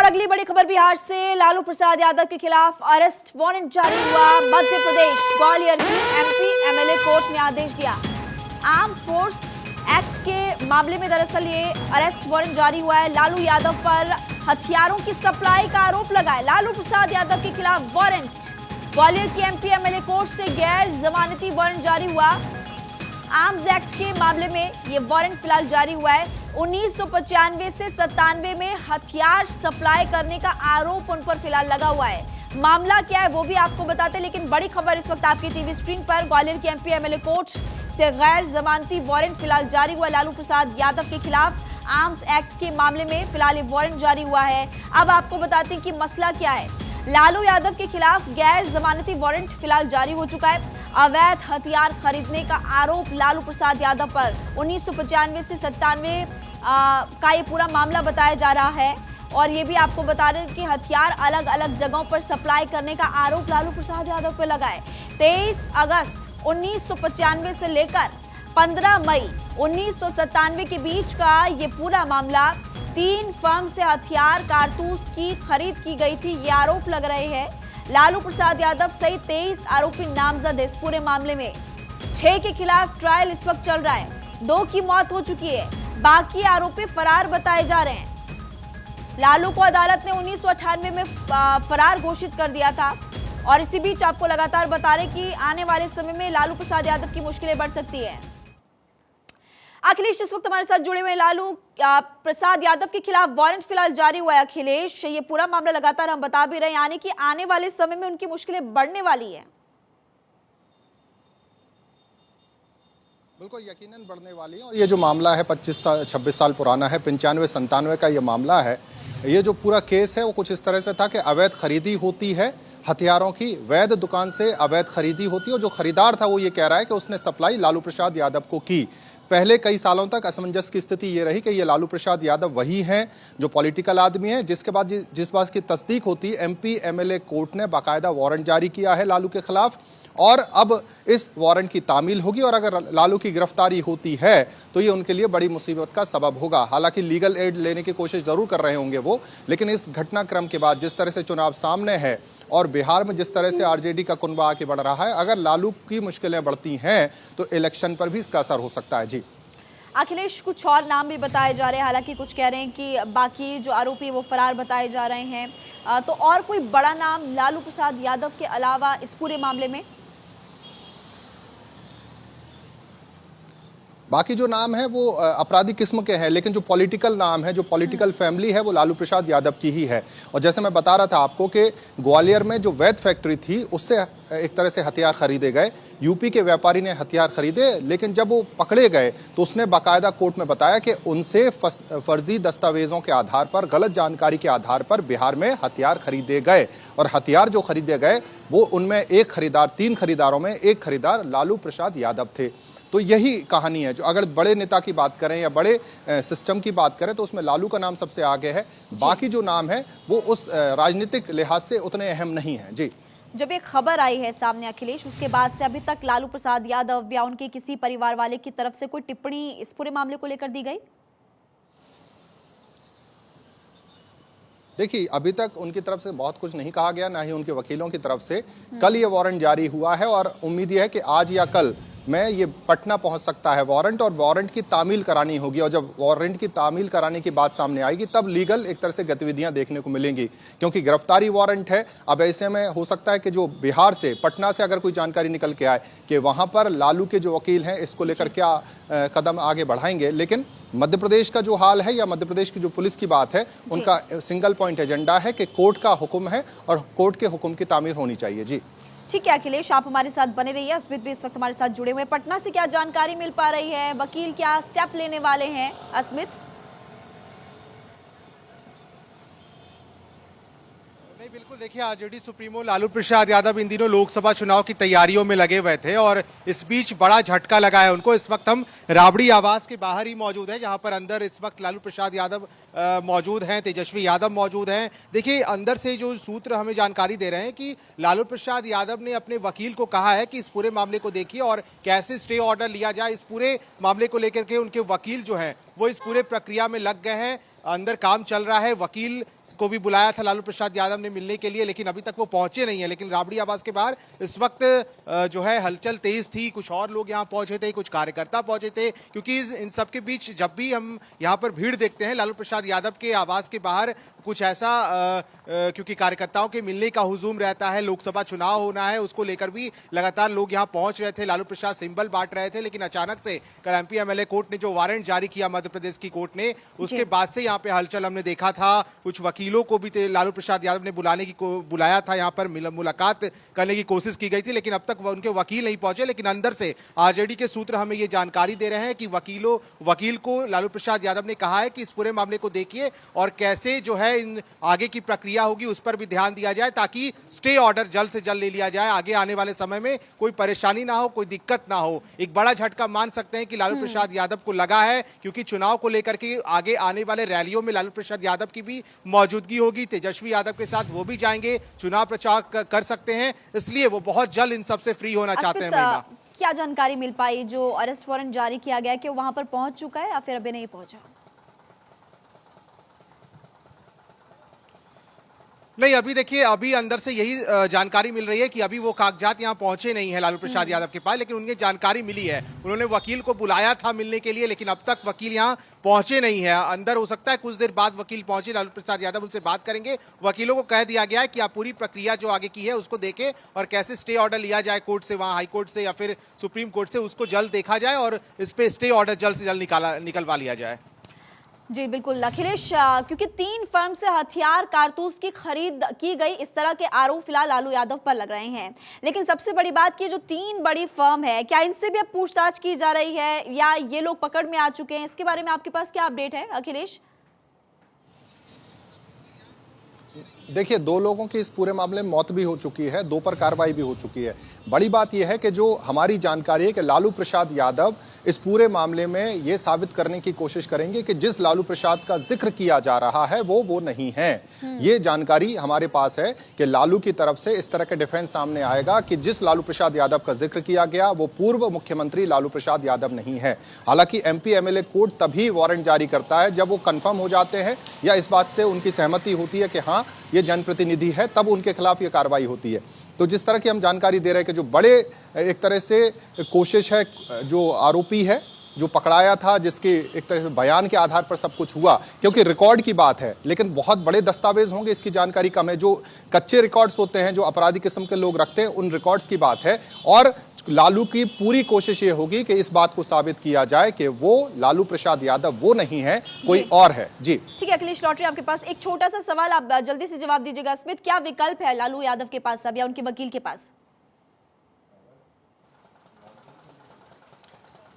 और अगली बड़ी खबर बिहार से। लालू प्रसाद यादव के खिलाफ अरेस्ट वारंट जारी हुआ। मध्य प्रदेश ग्वालियर की एमपी एमएलए कोर्ट ने आदेश दिया। आर्म फोर्स एक्ट के मामले में दरअसल ये अरेस्ट वारंट जारी हुआ है। लालू यादव पर हथियारों की सप्लाई का आरोप लगा है। लालू प्रसाद यादव के खिलाफ वारंट। ग्वालियर की एमपी एमएलए कोर्ट से गैर जमानती वारंट जारी हुआ। आर्म्स एक्ट के मामले में ये वारंट फिलहाल जारी हुआ है। 1995 से 97 में हथियार सप्लाई करने का आरोप उन पर फिलहाल लगा हुआ है। मामला क्या है वो भी आपको बताते हैं, लेकिन बड़ी खबर इस वक्त आपकी टीवी स्क्रीन पर। ग्वालियर की एमपी एमएलए कोर्ट से गैर जमानती वारंट फिलहाल जारी हुआ। लालू प्रसाद यादव के खिलाफ आर्म्स एक्ट के मामले में फिलहाल ये वारंट जारी हुआ है। अब आपको बताते हैं कि मसला क्या है। लालू यादव के खिलाफ गैर जमानती वारंट फिलहाल जारी हो चुका है। अवैध हथियार खरीदने का आरोप लालू प्रसाद यादव पर 1995 से 97 का ये पूरा मामला बताया जा रहा है। और ये भी आपको बता रहे हैं कि हथियार अलग अलग जगहों पर सप्लाई करने का आरोप लालू प्रसाद यादव पर लगा है। 23 अगस्त 1995 से लेकर 15 मई 1997 के बीच का ये पूरा मामला 3 फर्म से हथियार कारतूस की खरीद की गई थी, ये आरोप लग रहे हैं। लालू प्रसाद यादव सहित 23 आरोपी नामजद इस पूरे मामले में। 6 के खिलाफ ट्रायल इस वक्त चल रहा है। 2 की मौत हो चुकी है, बाकी आरोपी फरार बताए जा रहे हैं। लालू को अदालत ने 1998 में फरार घोषित कर दिया था। और इसी बीच आपको लगातार बता रहे कि आने वाले समय में लालू प्रसाद यादव की मुश्किलें बढ़ सकती है। अखिलेश इस वक्त हमारे साथ जुड़े हुए। लालू प्रसाद यादव के खिलाफ वारंट फिलहाल जारी हुआ है। अखिलेश, ये पूरा मामला लगातार हम बता भी रहे हैं, यानी कि आने वाले समय में उनकी मुश्किलें बढ़ने वाली है। बिल्कुल यकीनन बढ़ने वाली है। और ये जो मामला है 26 साल पुराना है, 95-97 का ये मामला है। ये जो पूरा केस है वो कुछ इस तरह से था कि अवैध खरीदी होती है हथियारों की, वैध दुकान से अवैध खरीदी होती है। और जो खरीदार था वो ये कह रहा है कि उसने सप्लाई लालू प्रसाद यादव को की। पहले कई सालों तक असमंजस की स्थिति ये रही कि ये लालू प्रसाद यादव वही हैं जो पॉलिटिकल आदमी है। जिसके बाद जिस बात की तस्दीक होती है, एमपी एमएलए कोर्ट ने बाकायदा वारंट जारी किया है लालू के खिलाफ। और अब इस वारंट की तामील होगी और अगर लालू की गिरफ्तारी होती है तो ये उनके लिए बड़ी मुसीबत का सबब होगा। हालांकि लीगल एड लेने की कोशिश जरूर कर रहे होंगे वो, लेकिन इस घटनाक्रम के बाद जिस तरह से चुनाव सामने है और बिहार में जिस तरह से आरजेडी का कुनबा आगे बढ़ रहा है, अगर लालू की मुश्किलें बढ़ती हैं तो इलेक्शन पर भी इसका असर हो सकता है। जी अखिलेश, कुछ और नाम भी बताए जा रहे हैं, हालांकि कुछ कह रहे हैं कि बाकी जो आरोपी वो फरार बताए जा रहे हैं। तो और कोई बड़ा नाम लालू प्रसाद यादव के अलावा इस पूरे मामले में? बाकी जो नाम है वो अपराधी किस्म के हैं, लेकिन जो पॉलिटिकल नाम है, जो पॉलिटिकल फैमिली है वो लालू प्रसाद यादव की ही है। और जैसे मैं बता रहा था आपको कि ग्वालियर में जो वैध फैक्ट्री थी उससे एक तरह से हथियार खरीदे गए। यूपी के व्यापारी ने हथियार खरीदे, लेकिन जब वो पकड़े गए तो उसने बाकायदा कोर्ट में बताया कि उनसे फर्जी दस्तावेजों के आधार पर, गलत जानकारी के आधार पर बिहार में हथियार खरीदे गए। और हथियार जो खरीदे गए वो उनमें एक खरीदार, 3 खरीदारों में एक खरीदार लालू प्रसाद यादव थे। तो यही कहानी है। जो अगर बड़े नेता की बात करें या बड़े सिस्टम की बात करें तो उसमें लालू का नाम सबसे आगे है। बाकी जो नाम है वो उस राजनीतिक लिहाज से उतने अहम नहीं है। जी, जब एक खबर आई है सामने अखिलेश, उसके बाद से अभी तक लालू प्रसाद यादव या उनके किसी परिवार वाले की तरफ से कोई टिप्पणी इस पूरे मामले को लेकर दी गई? देखिए, अभी तक उनकी तरफ से बहुत कुछ नहीं कहा गया, ना ही उनके वकीलों की तरफ से। कल ये वारंट जारी हुआ है और उम्मीद है कि आज या कल में ये पटना पहुंच सकता है वारंट, और वारंट की तामील करानी होगी। और जब वारंट की तामील कराने की बात सामने आएगी तब लीगल एक तरह से गतिविधियां देखने को मिलेंगी, क्योंकि गिरफ्तारी वारंट है। अब ऐसे में हो सकता है कि जो बिहार से, पटना से अगर कोई जानकारी निकल के आए कि वहां पर लालू के जो वकील हैं इसको लेकर क्या कदम आगे बढ़ाएंगे। लेकिन मध्य प्रदेश का जो हाल है या मध्य प्रदेश की जो पुलिस की बात है, उनका सिंगल पॉइंट एजेंडा है कि कोर्ट का हुक्म है और कोर्ट के हुक्म की तामील होनी चाहिए। जी ठीक है अखिलेश, आप हमारे साथ बने रहिए। अस्मित भी इस वक्त हमारे साथ जुड़े हुए। पटना से क्या जानकारी मिल पा रही है? वकील क्या स्टेप लेने वाले हैं? अस्मित, नहीं, बिल्कुल देखिए, आरजेडी सुप्रीमो लालू प्रसाद यादव इन दिनों लोकसभा चुनाव की तैयारियों में लगे हुए थे और इस बीच बड़ा झटका लगा है उनको। इस वक्त हम राबड़ी आवास के बाहर ही मौजूद हैं, जहां पर अंदर इस वक्त लालू प्रसाद यादव मौजूद हैं, तेजस्वी यादव मौजूद हैं। देखिए, अंदर से जो सूत्र हमें जानकारी दे रहे हैं कि लालू प्रसाद यादव ने अपने वकील को कहा है कि इस पूरे मामले को देखिए और कैसे स्टे ऑर्डर लिया जाए। इस पूरे मामले को लेकर के उनके वकील जो हैं वो इस पूरे प्रक्रिया में लग गए हैं। अंदर काम चल रहा है, वकील को भी बुलाया था लालू प्रसाद यादव ने मिलने के लिए, लेकिन अभी तक वो पहुंचे नहीं है। लेकिन राबड़ी आवास के बाहर इस वक्त जो है हलचल तेज थी, कुछ और लोग यहाँ पहुंचे थे, कुछ कार्यकर्ता पहुंचे थे, क्योंकि इन सबके बीच जब भी हम यहाँ पर भीड़ देखते हैं लालू प्रसाद यादव के आवास के बाहर कुछ ऐसा क्योंकि कार्यकर्ताओं के मिलने का हुजूम रहता है, लोकसभा चुनाव होना है, उसको लेकर भी लगातार लोग यहाँ पहुंच रहे थे, लालू प्रसाद सिंबल बांट रहे थे। लेकिन अचानक से कल एमपी एमएलए कोर्ट ने जो वारंट जारी किया मध्य प्रदेश की कोर्ट ने, उसके बाद से यहाँ पे हलचल हमने देखा था। कुछ वकीलों को भी लालू प्रसाद यादव ने बुलाया था, यहाँ पर मुलाकात करने की कोशिश की गई थी, लेकिन अब तक उनके वकील नहीं पहुंचे। लेकिन अंदर से आरजेडी के सूत्र हमें ये जानकारी दे रहे हैं कि वकील को लालू प्रसाद यादव ने कहा है कि इस पूरे मामले को देखिए और कैसे जो है इन आगे की प्रक्रिया होगी उस पर भी ध्यान दिया जाए, ताकि स्टे ऑर्डर जल्द से जल्द ले लिया जाए, आगे आने वाले समय में कोई परेशानी ना हो, कोई दिक्कत ना हो। एक बड़ा झटका मान सकते हैं कि लालू प्रसाद यादव को लगा है, क्योंकि चुनाव को लेकर के आगे आने वाले रैलियों में लालू प्रसाद यादव की भी मौजूदगी होगी, तेजस्वी यादव के साथ वो भी जाएंगे, चुनाव प्रचार कर सकते हैं, इसलिए वो बहुत जल्द इन सबसे फ्री होना चाहते हैं। महिमा, क्या जानकारी मिल पाई? जो अरेस्ट वारंट जारी किया गया कि वो वहां पर पहुंच चुका है या फिर अभी नहीं पहुंचा? नहीं, अभी देखिए, अभी अंदर से यही जानकारी मिल रही है कि अभी वो कागजात यहाँ पहुंचे नहीं है लालू प्रसाद यादव के पास, लेकिन उनकी जानकारी मिली है। उन्होंने वकील को बुलाया था मिलने के लिए, लेकिन अब तक वकील यहाँ पहुंचे नहीं है। अंदर हो सकता है कुछ देर बाद वकील पहुंचे, लालू प्रसाद यादव उनसे बात करेंगे। वकीलों को कह दिया गया है कि आप पूरी प्रक्रिया जो आगे की है उसको देखें और कैसे स्टे ऑर्डर लिया जाए कोर्ट से, वहाँ हाईकोर्ट से या फिर सुप्रीम कोर्ट से, उसको जल्द देखा जाए और इस पे स्टे ऑर्डर जल्द से जल्द निकलवा लिया जाए। जी बिल्कुल अखिलेश, क्योंकि 3 फर्म से हथियार कारतूस की खरीद की गई, इस तरह के आरोप फिलहाल लालू यादव पर लग रहे हैं। लेकिन सबसे बड़ी बात कि जो 3 बड़ी फर्म है, क्या इनसे भी अब पूछताछ की जा रही है या ये लोग पकड़ में आ चुके हैं? इसके बारे में आपके पास क्या अपडेट है अखिलेश? देखिए, 2 लोगों की इस पूरे मामले में मौत भी हो चुकी है, 2 पर कार्रवाई भी हो चुकी है। बड़ी बात यह है कि जो हमारी जानकारी है कि लालू प्रसाद यादव इस पूरे मामले में ये साबित करने की कोशिश करेंगे कि जिस लालू प्रसाद का जिक्र किया जा रहा है वो नहीं है। ये जानकारी हमारे पास है कि लालू की तरफ से इस तरह के डिफेंस सामने आएगा कि जिस लालू प्रसाद यादव का जिक्र किया गया वो पूर्व मुख्यमंत्री लालू प्रसाद यादव नहीं है। हालांकि एमपी एमएलए कोर्ट तभी वारंट जारी करता है जब वो कंफर्म हो जाते हैं या इस बात से उनकी सहमति होती है कि हाँ ये जनप्रतिनिधि है, तब उनके खिलाफ ये कार्रवाई होती है। तो जिस तरह की हम जानकारी दे रहे हैं कि जो बड़े एक तरह से कोशिश है, जो आरोपी है जो पकड़ाया था, जिसके एक तरह से बयान के आधार पर सब कुछ हुआ, क्योंकि रिकॉर्ड की बात है, लेकिन बहुत बड़े दस्तावेज होंगे, इसकी जानकारी कम है। जो कच्चे रिकॉर्ड्स होते हैं जो अपराधी किस्म के लोग रखते हैं, उन रिकॉर्ड्स की बात है। और लालू की पूरी कोशिश ये होगी कि इस बात को साबित किया जाए कि वो लालू प्रसाद यादव वो नहीं है, कोई और है। जी ठीक है अखिलेश लॉटरी, आपके पास एक छोटा सा सवाल, आप जल्दी से जवाब दीजिएगा। स्मिथ, क्या विकल्प है लालू यादव के पास अब या उनके वकील के पास?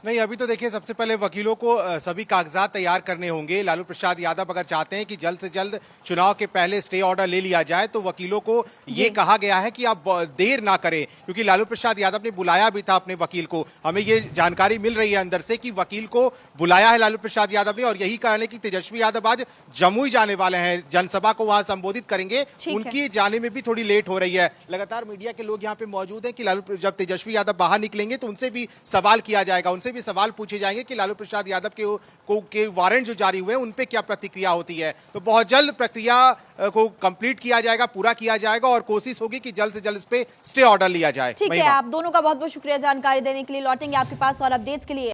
नहीं, अभी तो देखिए, सबसे पहले वकीलों को सभी कागजात तैयार करने होंगे। लालू प्रसाद यादव अगर चाहते हैं कि जल्द से जल्द चुनाव के पहले स्टे ऑर्डर ले लिया जाए, तो वकीलों को ये कहा गया है कि आप देर ना करें, क्योंकि लालू प्रसाद यादव ने बुलाया भी था अपने वकील को। हमें ये जानकारी मिल रही है अंदर से कि वकील को बुलाया है लालू प्रसाद यादव ने, और यही कारण है कि तेजस्वी यादव आज जमुई जाने वाले हैं, जनसभा को वहां संबोधित करेंगे। उनकी जाने में भी थोड़ी लेट हो रही है। लगातार मीडिया के लोग यहाँ पे मौजूद हैं कि लालू जब तेजस्वी यादव बाहर निकलेंगे तो उनसे भी सवाल किया जाएगा, उनसे भी सवाल पूछे जाएंगे कि लालू प्रसाद यादव के वारंट जो जारी हुए हैं उन पे क्या प्रतिक्रिया होती है। तो बहुत जल्द प्रक्रिया को कंप्लीट किया जाएगा, पूरा किया जाएगा, और कोशिश होगी कि जल्द से जल्द इस पे स्टे ऑर्डर लिया जाए। ठीक है, आप दोनों का बहुत बहुत शुक्रिया जानकारी देने के लिए। लौटेंगे आपके पास और अपडेट्स के लिए।